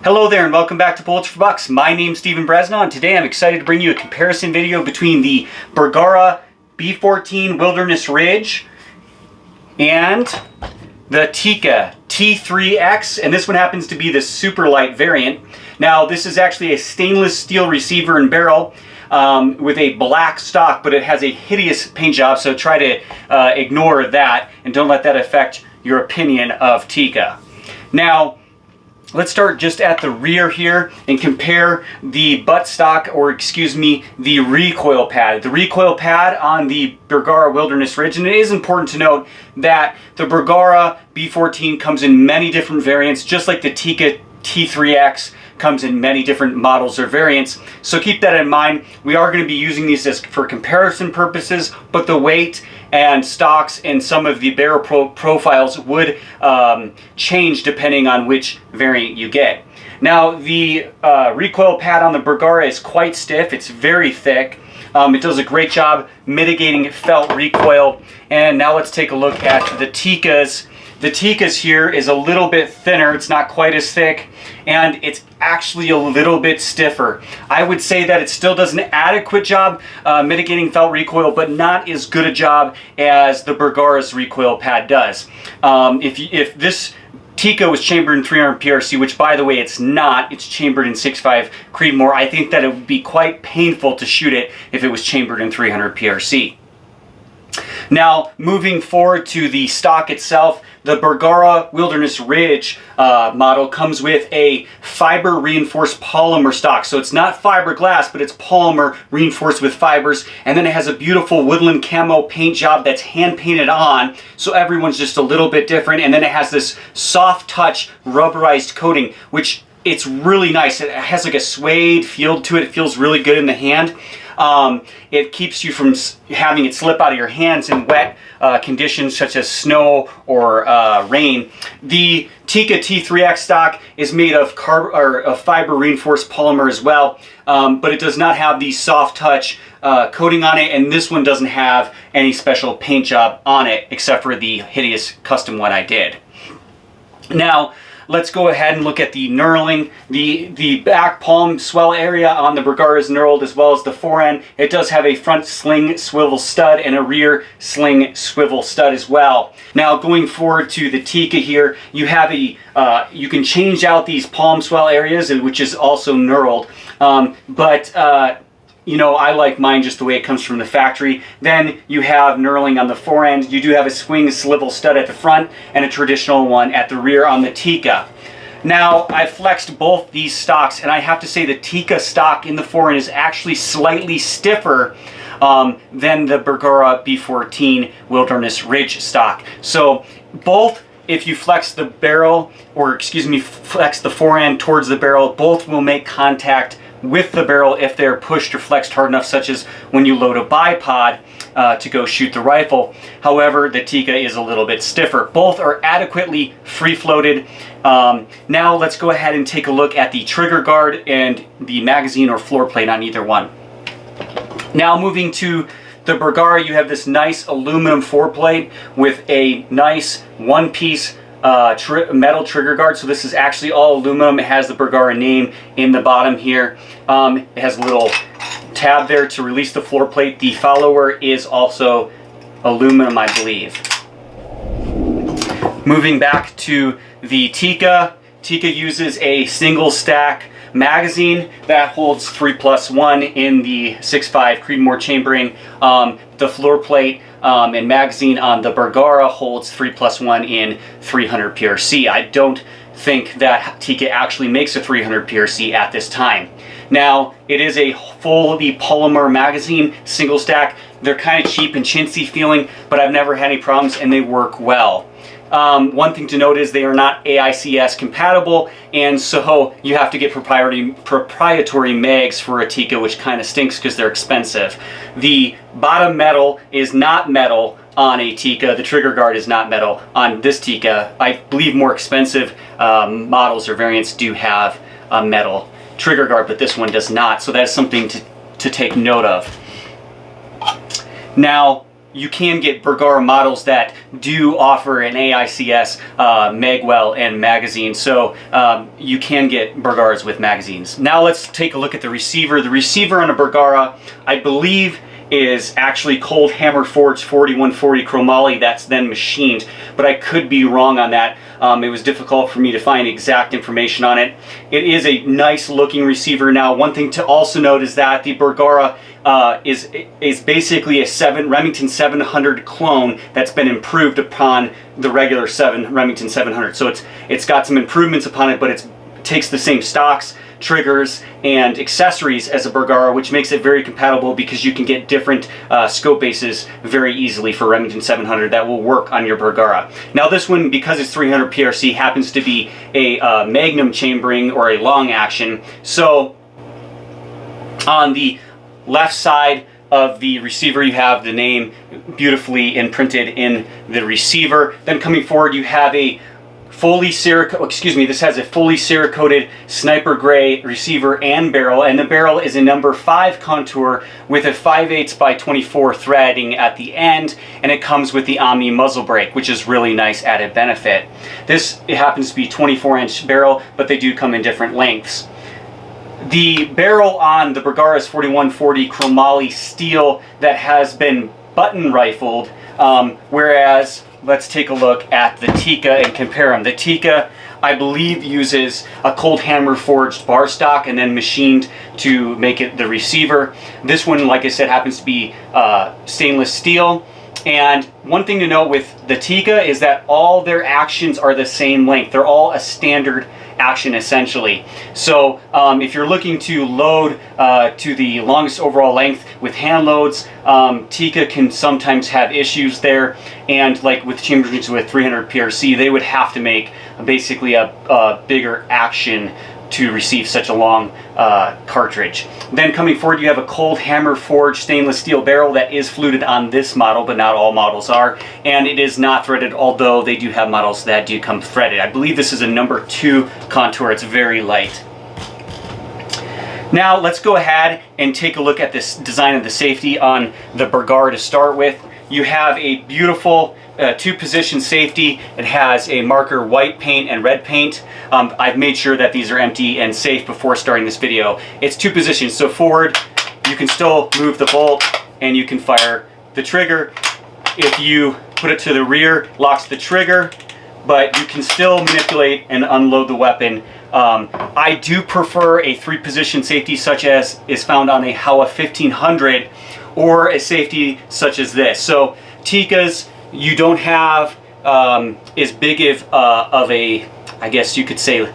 Hello there and welcome back to Bullets for Bucks. My name's Steven Bresnaugh and today I'm excited to bring you a comparison video between the Bergara B14 Wilderness Ridge and the Tikka T3x, and this one happens to be the super light variant. Now this is actually a stainless steel receiver and barrel with a black stock, but it has a hideous paint job, so try to ignore that and don't let that affect your opinion of Tikka. Now let's start just at the rear here and compare the buttstock, or excuse me, the recoil pad. The recoil pad on the Bergara Wilderness Ridge, and it is important to note that the Bergara B14 comes in many different variants, just like the Tikka T3x comes in many different models or variants. So keep that in mind. We are going to be using these for comparison purposes, but the weight and stocks and some of the barrel profiles would change depending on which variant you get. Now the recoil pad on the Bergara is quite stiff. It's very thick. It does a great job mitigating felt recoil. And now let's take a look at the Tikkas. The Tikkas here is a little bit thinner. It's not quite as thick, and it's actually a little bit stiffer. I would say that it still does an adequate job mitigating felt recoil, but not as good a job as the Bergara's recoil pad does. If this Tikka was chambered in 300 PRC, which by the way it's not, it's chambered in 6.5 Creedmoor, I think that it would be quite painful to shoot it if it was chambered in 300 PRC. Now, moving forward to the stock itself, the Bergara Wilderness Ridge model comes with a fiber reinforced polymer stock. So it's not fiberglass, but it's polymer reinforced with fibers. And then it has a beautiful woodland camo paint job that's hand painted on. So everyone's just a little bit different. And then it has this SoftTouch rubberized coating, which it's really nice. It has like a suede feel to it. It feels really good in the hand. It keeps you from having it slip out of your hands in wet conditions such as snow or rain. The Tikka T3x stock is made of fiber reinforced polymer as well, but it does not have the SoftTouch coating on it, and this one doesn't have any special paint job on it except for the hideous custom one I did. Now let's go ahead and look at the knurling. The back palm swell area on the Bergara is knurled, as well as the forend. It does have a front sling swivel stud and a rear sling swivel stud as well. Now going forward to the Tikka here, you have you can change out these palm swell areas, which is also knurled, you know, I like mine just the way it comes from the factory. Then you have knurling on the forend. You do have a swing swivel stud at the front and a traditional one at the rear on the Tikka. Now, I flexed both these stocks, and I have to say the Tikka stock in the forend is actually slightly stiffer than the Bergara B14 Wilderness Ridge stock. So both, if you flex the barrel, or excuse me, flex the forend towards the barrel, both will make contact with the barrel if they're pushed or flexed hard enough, such as when you load a bipod to go shoot the rifle. However, the Tikka is a little bit stiffer. Both are adequately free-floated. Now let's go ahead and take a look at the trigger guard and the magazine or floor plate on either one. Now moving to the Bergara, you have this nice aluminum foreplate with a nice one-piece metal trigger guard. So this is actually all aluminum. It has the Bergara name in the bottom here. It has a little tab there to release the floor plate. The follower is also aluminum, I believe. Moving back to the Tikka. Tikka uses a single stack magazine that holds 3+1 in the 6.5 Creedmoor chambering. The floor plate and magazine on the Bergara holds 3+1 in 300 PRC. I don't think that Tikka actually makes a 300 PRC at this time. Now, it is a fully polymer magazine, single stack. They're kind of cheap and chintzy feeling, but I've never had any problems and they work well. One thing to note is they are not AICS compatible, and so you have to get proprietary mags for a Tikka, which kind of stinks because they're expensive. The bottom metal is not metal on a Tikka. The trigger guard is not metal on this Tikka. I believe more expensive models or variants do have a metal trigger guard, but this one does not, so that's something to take note of. Now, you can get Bergara models that do offer an AICS magwell and magazine, so you can get Bergaras with magazines. Now let's take a look at the receiver. The receiver on a Bergara, I believe, is actually cold hammer forged 4140 chromoly that's then machined, but I could be wrong on that. It was difficult for me to find exact information on it. It is a nice looking receiver. Now, one thing to also note is that the Bergara is basically a Remington 700 clone that's been improved upon the regular Remington 700. So it's got some improvements upon it, but it takes the same stocks, triggers, and accessories as a Bergara, which makes it very compatible because you can get different scope bases very easily for Remington 700 that will work on your Bergara. Now this one, because it's 300 PRC, happens to be a magnum chambering or a long action. So on the left side of the receiver you have the name beautifully imprinted in the receiver. Then coming forward you have a fully this has a fully Cerakoted Sniper Grey receiver and barrel, and the barrel is a number 5 contour with a 5/8 by 24 threading at the end, and it comes with the Omni muzzle brake, which is really nice added benefit. It happens to be 24-inch barrel, but they do come in different lengths. The barrel on the Bergara is 4140 chromoly steel that has been button rifled, whereas let's take a look at the Tikka and compare them. The Tikka, I believe, uses a cold hammer forged bar stock and then machined to make it the receiver. This one, like I said, happens to be stainless steel. And one thing to note with the Tikka is that all their actions are the same length. They're all a standard action essentially. So if you're looking to load to the longest overall length with hand loads, Tikka can sometimes have issues there, and like with chambers with 300 PRC, they would have to make basically a bigger action to receive such a long cartridge. Then coming forward you have a cold hammer forged stainless steel barrel that is fluted on this model, but not all models are, and it is not threaded, although they do have models that do come threaded. I believe this is a number 2 contour. It's very light. Now let's go ahead and take a look at this design of the safety on the Bergara to start with. You have a beautiful 2-position safety. It has a marker white paint and red paint. I've made sure that these are empty and safe before starting this video. It's 2 positions, so forward you can still move the bolt and you can fire the trigger. If you put it to the rear, locks the trigger, but you can still manipulate and unload the weapon. I do prefer a 3-position safety such as is found on a Howa 1500, or a safety such as this. So Tikkas, you don't have as big of a, I guess you could say,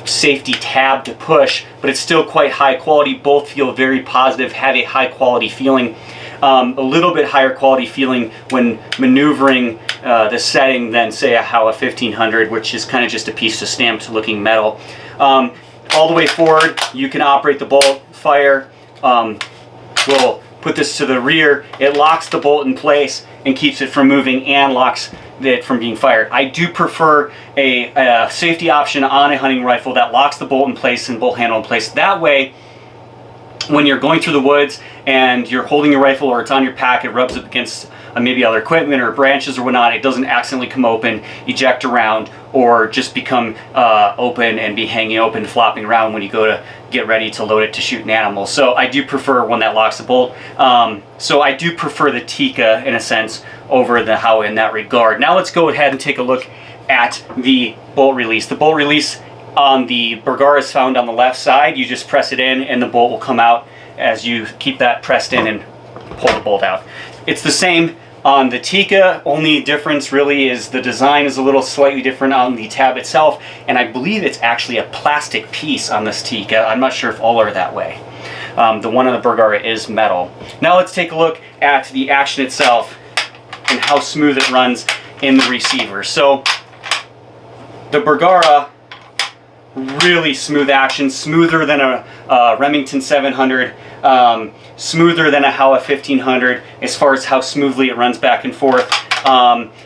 safety tab to push, but it's still quite high quality. Both feel very positive, have a high quality feeling. A little bit higher quality feeling when maneuvering the setting than say a Howa 1500, which is kind of just a piece of stamped looking metal. All the way forward you can operate the bolt, fire. We'll put this to the rear. It locks the bolt in place and keeps it from moving and locks it from being fired. I do prefer a safety option on a hunting rifle that locks the bolt in place and bolt handle in place. That way, when you're going through the woods and you're holding your rifle or it's on your pack, it rubs up against maybe other equipment or branches or whatnot, it doesn't accidentally come open, eject around, or just become open and be hanging open, flopping around when you go to get ready to load it to shoot an animal. So I do prefer one that locks the bolt. So I do prefer the Tikka in a sense over the Howa in that regard. Now let's go ahead and take a look at the bolt release. The bolt release on the Bergara is found on the left side. You just press it in and the bolt will come out as you keep that pressed in and pull the bolt out. It's the same on the Tikka. Only difference really is the design is a little slightly different on the tab itself, and I believe it's actually a plastic piece on this Tikka. I'm not sure if all are that way. The one on the Bergara is metal. Now let's take a look at the action itself and how smooth it runs in the receiver. So the Bergara, really smooth action, smoother than a Remington 700, smoother than a Howa 1500 as far as how smoothly it runs back and forth.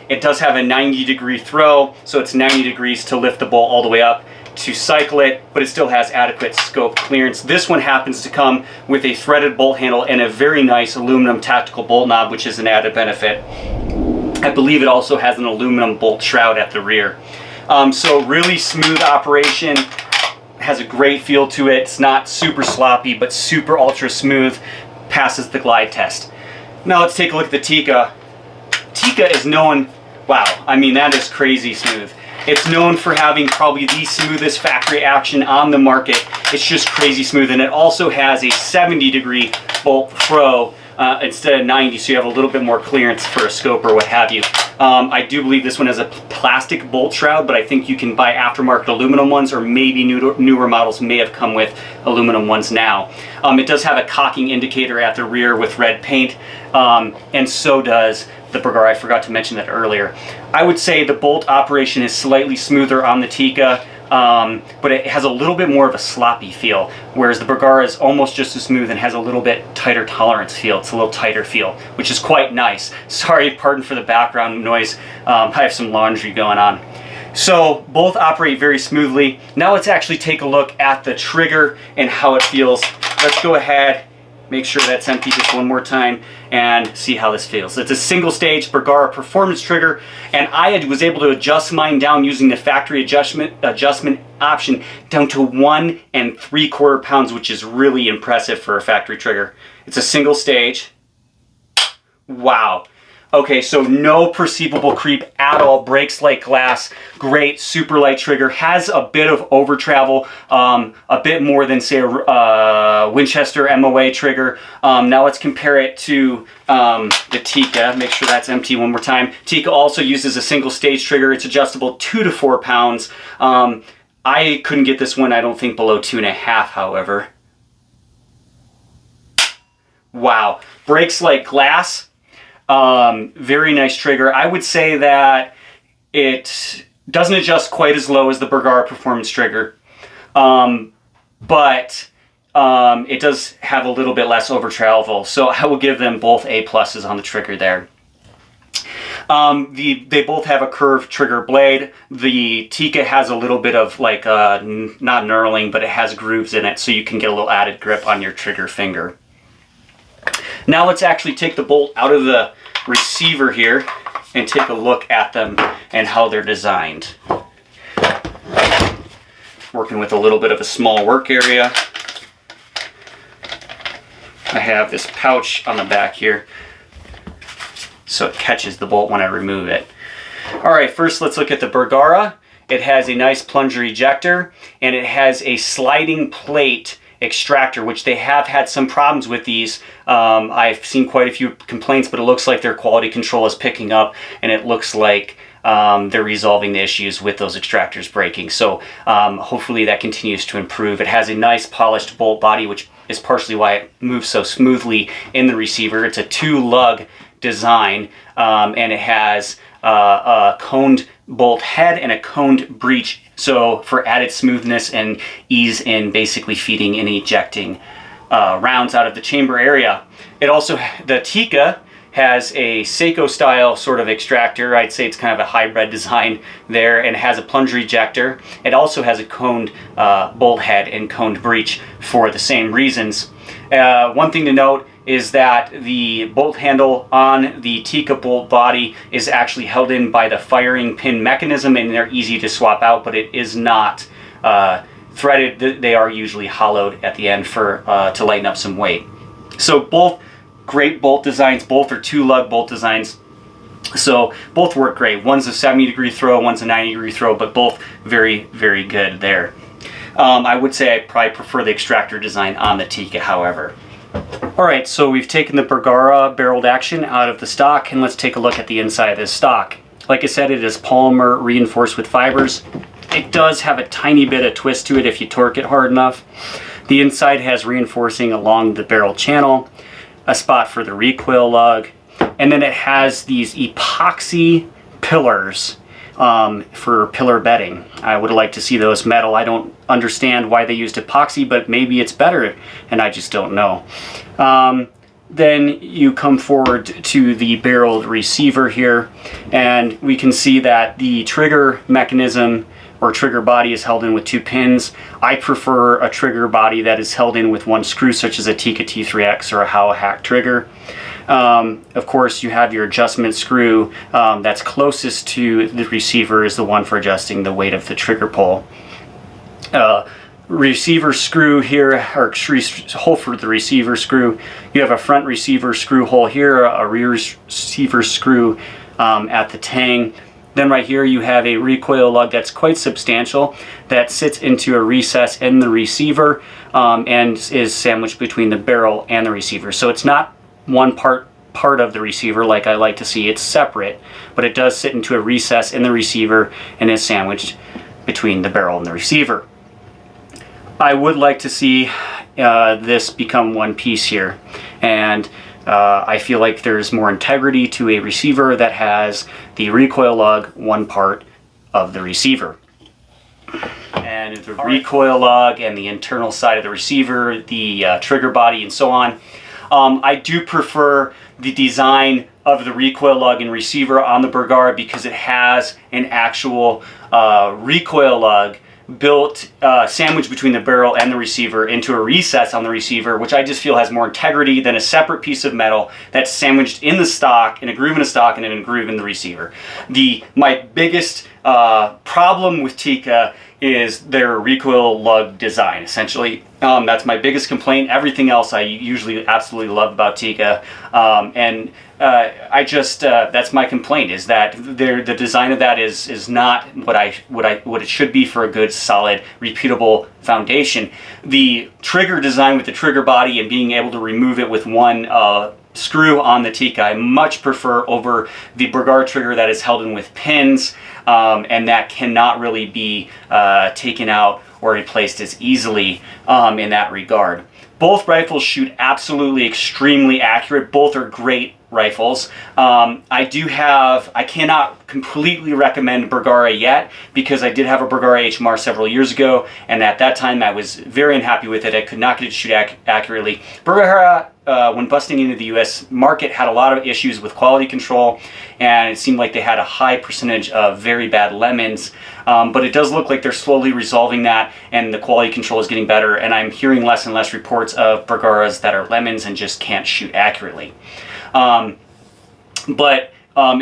It does have a 90-degree throw, so it's 90 degrees to lift the bolt all the way up to cycle it, but it still has adequate scope clearance. This one happens to come with a threaded bolt handle and a very nice aluminum tactical bolt knob, which is an added benefit. I believe it also has an aluminum bolt shroud at the rear. So really smooth operation, has a great feel to it. It's not super sloppy, but super ultra smooth, passes the glide test. Now let's take a look at the Tikka. Tikka is known, wow, I mean that is crazy smooth. It's known for having probably the smoothest factory action on the market. It's just crazy smooth, and it also has a 70-degree bolt throw instead of 90, so you have a little bit more clearance for a scope or what have you. I do believe this one has a plastic bolt shroud, but I think you can buy aftermarket aluminum ones, or maybe newer models may have come with aluminum ones now. It does have a cocking indicator at the rear with red paint, and so does the Bergara. I forgot to mention that earlier. I would say the bolt operation is slightly smoother on the Tikka, but it has a little bit more of a sloppy feel, whereas the Bergara is almost just as smooth and has a little bit tighter tolerance feel. It's a little tighter feel, which is quite nice. Sorry, pardon for the background noise. I have some laundry going on. So both operate very smoothly. Now let's actually take a look at the trigger and how it feels. Let's go ahead, make sure that's empty just one more time, and see how this feels. It's a single stage Bergara Performance Trigger, and I was able to adjust mine down using the factory adjustment option down to 1 3/4 pounds, which is really impressive for a factory trigger. It's a single stage. Wow. Okay, so no perceivable creep at all, breaks like glass, great, super light trigger, has a bit of over travel, a bit more than say a Winchester MOA trigger. Now let's compare it to the Tikka, make sure that's empty one more time. Tikka also uses a single stage trigger, it's adjustable 2 to 4 pounds. I couldn't get this one, I don't think, below 2.5, however. Wow, breaks like glass. Very nice trigger. I would say that it doesn't adjust quite as low as the Bergara Performance Trigger, but it does have a little bit less over travel, so I will give them both A+ on the trigger there. They both have a curved trigger blade. The Tikka has a little bit of like, not knurling, but it has grooves in it, so you can get a little added grip on your trigger finger. Now let's actually take the bolt out of the receiver here and take a look at them and how they're designed. Working with a little bit of a small work area. I have this pouch on the back here so it catches the bolt when I remove it. Alright, first let's look at the Bergara. It has a nice plunger ejector, and it has a sliding plate extractor, which they have had some problems with these. I've seen quite a few complaints, but it looks like their quality control is picking up, and it looks like they're resolving the issues with those extractors breaking. So hopefully that continues to improve. It has a nice polished bolt body, which is partially why it moves so smoothly in the receiver. It's a two-lug design, and it has a coned bolt head and a coned breech, so for added smoothness and ease in basically feeding and ejecting rounds out of the chamber area. It also, the Tikka has a Seiko style sort of extractor. I'd say it's kind of a hybrid design there, and it has a plunger ejector. It also has a coned bolt head and coned breech for the same reasons. One thing to note is that the bolt handle on the Tikka bolt body is actually held in by the firing pin mechanism, and they're easy to swap out, but it is not threaded. They are usually hollowed at the end for to lighten up some weight. So both great bolt designs. Both are two-lug bolt designs, so both work great. One's a 70-degree throw, one's a 90-degree throw, but both very, very good there. I would say I probably prefer the extractor design on the Tikka, however. Alright, so we've taken the Bergara barreled action out of the stock, and let's take a look at the inside of this stock. Like I said, it is polymer reinforced with fibers. It does have a tiny bit of twist to it if you torque it hard enough. The inside has reinforcing along the barrel channel, a spot for the recoil lug, and then it has these epoxy pillars for pillar bedding. I would like to see those metal. I don't understand why they used epoxy, but maybe it's better, and I just don't know. Then you come forward to the barreled receiver here, and we can see that the trigger mechanism or trigger body is held in with 2 pins. I prefer a trigger body that is held in with 1 screw, such as a Tikka T3x or a Howa hack trigger. Of course, you have your adjustment screw that's closest to the receiver is the one for adjusting the weight of the trigger pull. Receiver screw here, or hole for the receiver screw. You have a front receiver screw hole here, a rear receiver screw at the tang. Then right here you have a recoil lug that's quite substantial that sits into a recess in the receiver and is sandwiched between the barrel and the receiver. So it's not one part of the receiver like I like to see. It's separate, but it does sit into a recess in the receiver and is sandwiched between the barrel and the receiver. I would like to see this become one piece here, and I feel like there's more integrity to a receiver that has the recoil lug one part of the receiver. And the recoil lug and the internal side of the receiver, the trigger body and so on. I do prefer the design of the recoil lug and receiver on the Bergara because it has an actual recoil lug built sandwiched between the barrel and the receiver into a recess on the receiver, which I just feel has more integrity than a separate piece of metal that's sandwiched in the stock, in a groove in the stock and in a groove in the receiver. My biggest problem with Tikka is their recoil lug design, essentially. That's my biggest complaint. Everything else I usually absolutely love about Tikka, that's my complaint, is that the design of that is not what it should be for a good, solid, repeatable foundation. The trigger design with the trigger body and being able to remove it with one screw on the Tikka, I much prefer over the Bergara trigger that is held in with pins, and that cannot really be taken out or replaced as easily in that regard. Both rifles shoot absolutely extremely accurate. Both are great rifles. I cannot completely recommend Bergara yet because I did have a Bergara HMR several years ago, and at that time I was very unhappy with it. I could not get it to shoot accurately. Bergara, when busting into the US market, had a lot of issues with quality control, and it seemed like they had a high percentage of very bad lemons, but it does look like they're slowly resolving that and the quality control is getting better, and I'm hearing less and less reports of Bergaras that are lemons and just can't shoot accurately.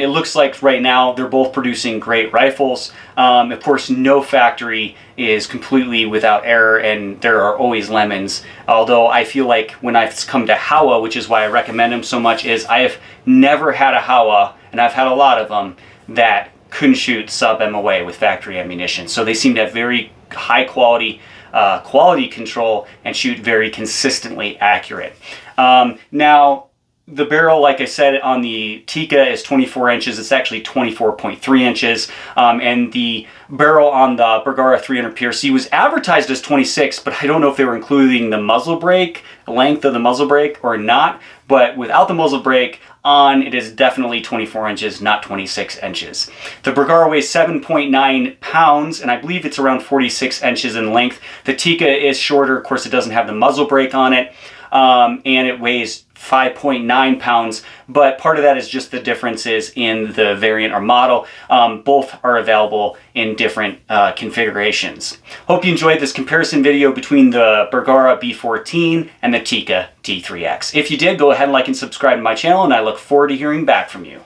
It looks like right now they're both producing great rifles. Of course, no factory is completely without error, and there are always lemons. Although I feel like when I've come to Howa, which is why I recommend them so much, is I have never had a Howa, and I've had a lot of them, that couldn't shoot sub-MOA with factory ammunition. So they seem to have very high quality control and shoot very consistently accurate. Now, the barrel, like I said, on the Tikka is 24 inches. It's actually 24.3 inches. And the barrel on the Bergara 300 PRC was advertised as 26, but I don't know if they were including the muzzle brake, the length of the muzzle brake or not. But without the muzzle brake on, it is definitely 24 inches, not 26 inches. The Bergara weighs 7.9 pounds, and I believe it's around 46 inches in length. The Tikka is shorter. Of course, it doesn't have the muzzle brake on it. And it weighs 5.9 pounds, but part of that is just the differences in the variant or model. Both are available in different configurations. Hope you enjoyed this comparison video between the Bergara B14 and the Tikka T3x. If you did, go ahead and like and subscribe to my channel, and I look forward to hearing back from you.